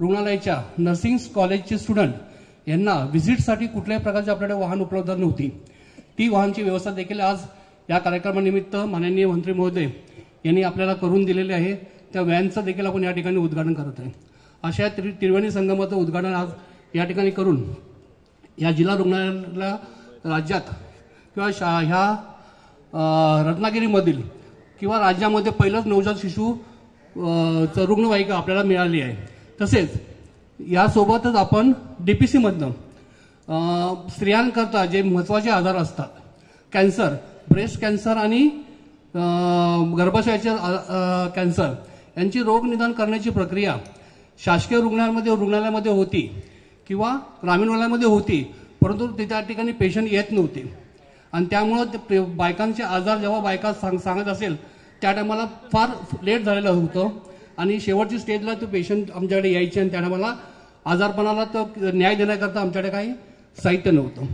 रुग्णालयाच्या नर्सिंग कॉलेजचे स्टुडंट यांना व्हिजिटसाठी कुठल्याही प्रकारचे आपल्याकडे वाहन उपलब्ध नव्हती. ती वाहनची व्यवस्था देखील आज या कार्यक्रमानिमित्त माननीय मंत्री महोदय यांनी आपल्याला करून दिलेली आहे. त्या व्हॅनचं देखील आपण या ठिकाणी उद्घाटन करत आहे. अशा त्रिवेणी संगमाचं उद्घाटन आज या ठिकाणी करून या जिल्हा रुग्णालयाला राज्यात किंवा ह्या रत्नागिरीमधील किंवा राज्यामध्ये पहिलंच नवजात शिशू रुग्णवाहिका आपल्याला मिळाली आहे. तसेच यासोबतच आपण डीपीसीमधनं स्त्रियांकरता जे महत्त्वाचे आजार असतात, कॅन्सर, ब्रेस्ट कॅन्सर आणि गर्भाशयाचे कॅन्सर यांची रोग निदान करण्याची प्रक्रिया शासकीय रुग्णालयामध्ये होती किंवा ग्रामीण रुग्णालयामध्ये होती, परंतु त्या ठिकाणी पेशंट येत नव्हते आणि त्यामुळं बायकांचे आजार जेव्हा बायका सांगत असेल त्या टायमाला फार लेट झालेलं होतं आणि शेवटची स्टेजला तो पेशंट आमच्याकडे यायचे आणि त्या टायमाला आजारपणाला तर न्याय देण्याकरता आमच्याकडे काही साहित्य नव्हतं.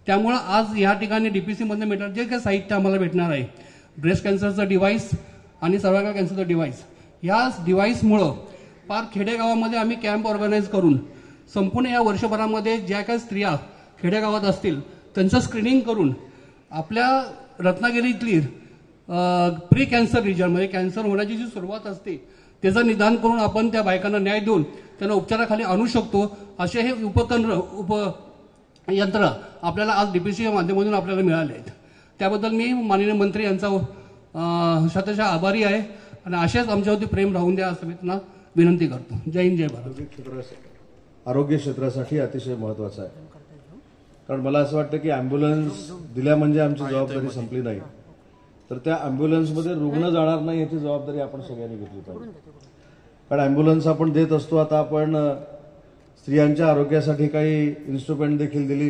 त्यामुळं आज या ठिकाणी डीपीसीमधनं मिळणार जे काही साहित्य आम्हाला भेटणार आहे, ब्रेस्ट कॅन्सरचं डिव्हाइस आणि सर्वायकल कॅन्सरचं डिव्हाइस, या डिव्हाइसमुळं फार खेडेगावामध्ये आम्ही कॅम्प ऑर्गनाईज करून संपूर्ण या वर्षभरामध्ये ज्या काही स्त्रिया खेडेगावात असतील त्यांचं स्क्रीनिंग करून आपल्या रत्नागिरीतली प्री कॅन्सर रिजनमध्ये कॅन्सर होण्याची जी सुरुवात असते त्याचं निदान करून आपण त्या बायकांना न्याय देऊन त्यांना उपचाराखाली आणू शकतो. असे हे यंत्र आपल्याला आज डीपीसीच्या माध्यमातून आपल्याला मिळाले आहेत. त्याबद्दल मी माननीय मंत्री यांचा शतशः आभारी आहे आणि अशाच आमच्यावरती प्रेम राहून द्या असं मी त्यांना विनंती करतो. जय हिंद, जय भारत. आरोग्य क्षेत्रासाठी अतिशय महत्त्वाचं आहे, कारण मला असं वाटतं की अँब्युलन्स दिल्या म्हणजे आमची जबाबदारी संपली नाही, तर त्या अँब्युलन्समध्ये रुग्ण जाणार नाही याची जबाबदारी आपण सगळ्यांनी घेतली पाहिजे. कारण अँब्युलन्स आपण देत असतो. आता आपण स्त्रियांच्या आरोग्यासाठी काही इन्स्ट्रुमेंट देखील दिली,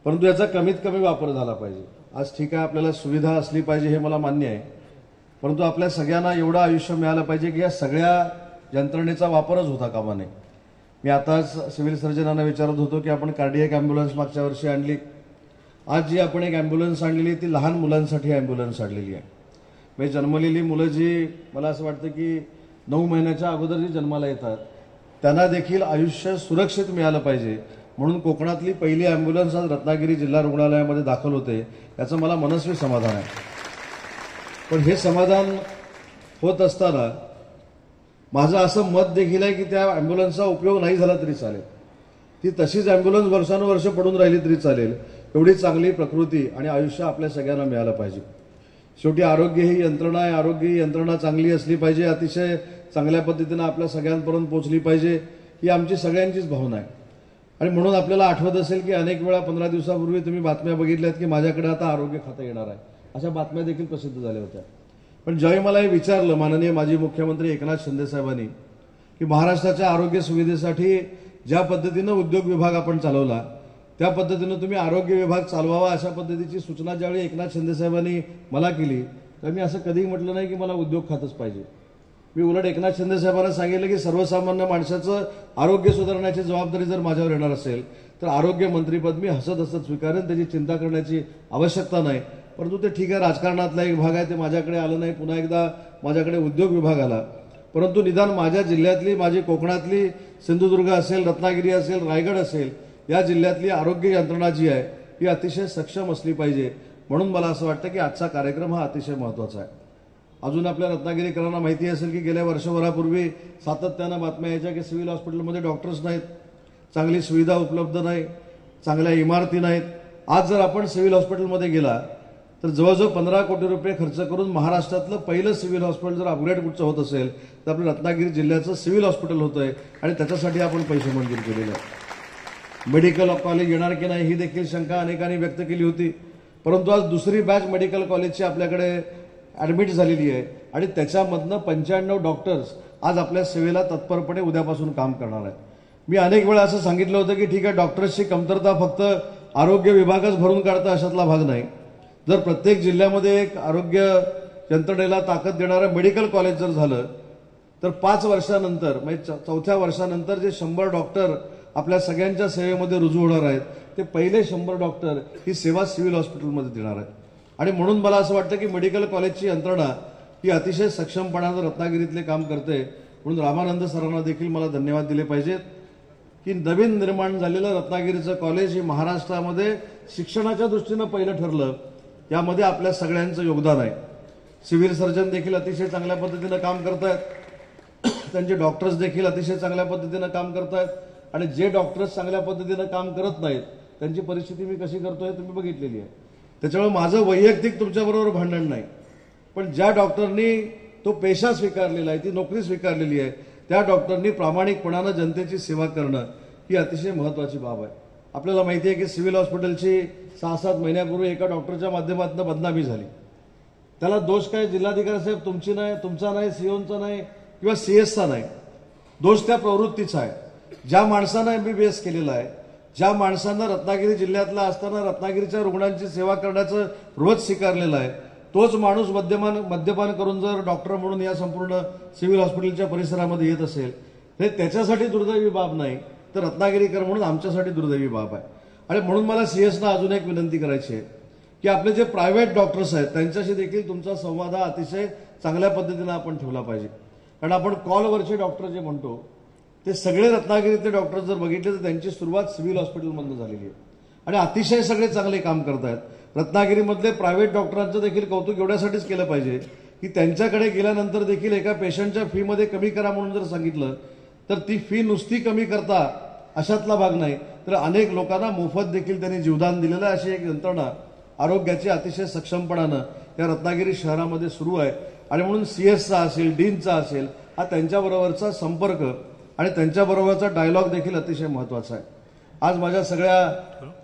परंतु याचा कमीत कमी वापर झाला पाहिजे. आज ठीक आहे, आपल्याला सुविधा असली पाहिजे हे मला मान्य आहे, परंतु आपल्या सगळ्यांना एवढं आयुष्य मिळालं पाहिजे की या सगळ्या यंत्रणेचा वापरच होता कामा नये. मी आताच सिव्हिल सर्जनांना विचारत होतो की आपण कार्डियक अँब्युलन्स मागच्या वर्षी आणली, आज जी आपण एक अँब्युलन्स आणलेली ती लहान मुलांसाठी अँब्युलन्स आणलेली आहे. म्हणजे जन्मलेली मुलं जी मला असं वाटतं की 9 महिन्याच्या अगोदर जी जन्माला येतात त्यांना देखील आयुष्य सुरक्षित मिळालं पाहिजे म्हणून कोकणातली पहिली अँब्युलन्स आज रत्नागिरी जिल्हा रुग्णालयामध्ये दाखल होते. याचं मला मनस्वी समाधान आहे. पण हे समाधान होत असताना माझं असं मत देखील आहे की त्या अँब्युलन्सचा उपयोग नाही झाला तरी चालेल, ती तशीच अँब्युलन्स वर्षानुवर्ष पडून राहिली तरी चालेल. एवढी चांगली प्रकृती आणि आयुष्य आपल्या सगळ्यांना मिळालं पाहिजे. शेवटी आरोग्य ही यंत्रणा आहे, आरोग्य ही यंत्रणा चांगली असली पाहिजे, अतिशय चांगल्या पद्धतीनं आपल्या सगळ्यांपर्यंत पोहोचली पाहिजे, ही आमची सगळ्यांचीच भावना आहे. आणि म्हणून आपल्याला आठवत असेल की अनेक वेळा 15 दिवसापूर्वी तुम्ही बातम्या बघितल्यात की माझ्याकडे आता आरोग्य खातं येणार आहे, अशा बातम्या देखील प्रसिद्ध झाल्या होत्या. पण ज्यावेळी मला हे विचारलं माननीय माजी मुख्यमंत्री एकनाथ शिंदे साहेबांनी की महाराष्ट्राच्या आरोग्य सुविधेसाठी ज्या पद्धतीनं उद्योग विभाग आपण चालवला त्या पद्धतीनं तुम्ही आरोग्य विभाग चालवावा अशा पद्धतीची सूचना ज्यावेळी एकनाथ शिंदे साहेबांनी मला केली, तर मी असं कधीही म्हटलं नाही की मला उद्योग खातच पाहिजे. मी उलट एकनाथ शिंदे साहेबांना सांगितलं की सर्वसामान्य माणसाचं आरोग्य सुधारण्याची जबाबदारी जर माझ्यावर येणार असेल तर आरोग्य मंत्रीपद मी हसत हसत स्वीकारेन, त्याची चिंता करण्याची आवश्यकता नाही. परंतु ते ठीक आहे, राजकारणातला एक भाग आहे, ते माझ्याकडे आलं नाही. पुन्हा एकदा माझ्याकडे उद्योग विभाग आला, परंतु निदान माझ्या जिल्ह्यातली, माझी कोकणातली, सिंधुदुर्ग असेल, रत्नागिरी असेल, रायगड असेल, या जिल्ह्यातली आरोग्य यंत्रणा जी आहे ही अतिशय सक्षम असली पाहिजे. म्हणून मला असं वाटतं की आजचा कार्यक्रम हा अतिशय महत्त्वाचा आहे. अजून आपल्या रत्नागिरीकरांना माहिती असेल की गेल्या वर्षभरापूर्वी सातत्यानं बातम्या यायच्या की सिव्हिल हॉस्पिटलमध्ये डॉक्टर्स नाहीत, चांगली सुविधा उपलब्ध नाही, चांगल्या इमारती नाहीत. आज जर आपण सिव्हिल हॉस्पिटलमध्ये गेला तर जवळजवळ 15 कोटी रुपये खर्च करून महाराष्ट्रातलं पहिलं सिव्हिल हॉस्पिटल जर अपग्रेड कुठचं होत असेल तर आपलं रत्नागिरी जिल्ह्याचं सिव्हिल हॉस्पिटल होतंय आणि त्याच्यासाठी आपण पैसे मंजूर केलेले आहेत. मेडिकल कॉलेज येणार की नाही ही देखील शंका अनेकांनी व्यक्त केली होती, परंतु आज दुसरी बॅच मेडिकल कॉलेजची आपल्याकडे ॲडमिट झालेली आहे आणि त्याच्यामधनं 95 डॉक्टर्स आज आपल्या सेवेला तत्परपणे उद्यापासून काम करणार आहेत. मी अनेक वेळा असं सांगितलं होतं की ठीक आहे, डॉक्टर्सची कमतरता फक्त आरोग्य विभागच भरून काढतं अशातला भाग नाही. जर प्रत्येक जिल्ह्यामध्ये एक आरोग्य यंत्रणेला ताकद देणारं मेडिकल कॉलेज जर झालं तर 5 वर्षानंतर म्हणजे 4थ्या वर्षानंतर जे 100 डॉक्टर आपल्या सगळ्यांच्या सेवेमध्ये रुजू होणार आहेत ते पहिले 100 डॉक्टर ही सेवा सिव्हिल हॉस्पिटलमध्ये देणार आहेत. आणि म्हणून मला असं वाटतं की मेडिकल कॉलेजची यंत्रणा ही अतिशय सक्षमपणानं रत्नागिरीतले काम करते म्हणून रामानंद सरांना देखील मला धन्यवाद दिले पाहिजेत की नवीन निर्माण झालेलं रत्नागिरीचं कॉलेज हे महाराष्ट्रामध्ये शिक्षणाच्या दृष्टीनं पहिलं ठरलं. यामध्ये आपल्या सगळ्यांचं योगदान आहे. सिव्हिल सर्जन देखील अतिशय चांगल्या पद्धतीनं काम करतायत, त्यांचे डॉक्टर्स देखील अतिशय चांगल्या पद्धतीनं काम करतायत आणि जे डॉक्टर्स चांगल्या पद्धतीनं काम करत नाहीत त्यांची परिस्थिती मी कशी करतोय तुम्ही बघितलेली आहे. त्याच्यामुळे माझं वैयक्तिक तुमच्याबरोबर भांडण नाही, पण ज्या डॉक्टरनी तो पेशा स्वीकारलेला आहे, ती नोकरी स्वीकारलेली आहे, त्या डॉक्टरनी प्रामाणिकपणानं जनतेची सेवा करणं ही अतिशय महत्वाची बाब आहे. आपल्याला माहिती आहे की सिव्हिल हॉस्पिटलची 6-7 महिन्यापूर्वी एका डॉक्टरच्या माध्यमातून बदनामी झाली. त्याला दोष काय जिल्हाधिकारी साहेब तुमची नाही, तुमचा नाही, सीओचा नाही किंवा सीएसचा नाही, दोष त्या प्रवृत्तीचा आहे. ज्या माणसानं MBBS केलेला आहे, ज्या माणसानं रत्नागिरी जिल्ह्यातला असताना रत्नागिरीच्या रुग्णांची सेवा करण्याचं व्रत स्वीकारलेलं आहे, तोच माणूस मद्यपान करून जर डॉक्टर म्हणून या संपूर्ण सिव्हिल हॉस्पिटलच्या परिसरामध्ये येत असेल तर त्याच्यासाठी दुर्दैवी बाब नाही, तर रत्नागिरीकर म्हणून आमच्यासाठी दुर्दैवी बाब आहे. आणि म्हणून मला सीएसना अजून एक विनंती करायची आहे की आपले जे प्रायव्हेट डॉक्टर्स आहेत त्यांच्याशी देखील तुमचा संवाद हा अतिशय चांगल्या पद्धतीनं आपण ठेवला पाहिजे. कारण आपण कॉलवरचे डॉक्टर जे म्हणतो ते सगळे रत्नागिरीतले डॉक्टर जर बघितले तर त्यांची सुरुवात सिव्हिल हॉस्पिटलमधून झालेली आहे आणि अतिशय सगळे चांगले काम करतायत. रत्नागिरीमधले प्रायव्हेट डॉक्टरांचं देखील कौतुक एवढ्यासाठीच केलं पाहिजे की त्यांच्याकडे गेल्यानंतर देखील एका पेशंटच्या फीमध्ये कमी करा म्हणून जर सांगितलं तर ती फी नुसती कमी करता अशातला भाग नाही, तर अनेक लोकांना मोफत देखील त्यांनी जीवदान दिलेलं आहे. अशी एक यंत्रणा आरोग्याची अतिशय सक्षमपणानं या रत्नागिरी शहरामध्ये सुरू आहे. आणि म्हणून सीएसचा असेल, डीनचा असेल, हा त्यांच्याबरोबरचा संपर्क आणि त्यांच्याबरोबरचा डायलॉग देखील अतिशय महत्वाचा आहे. आज माझ्या सगळ्या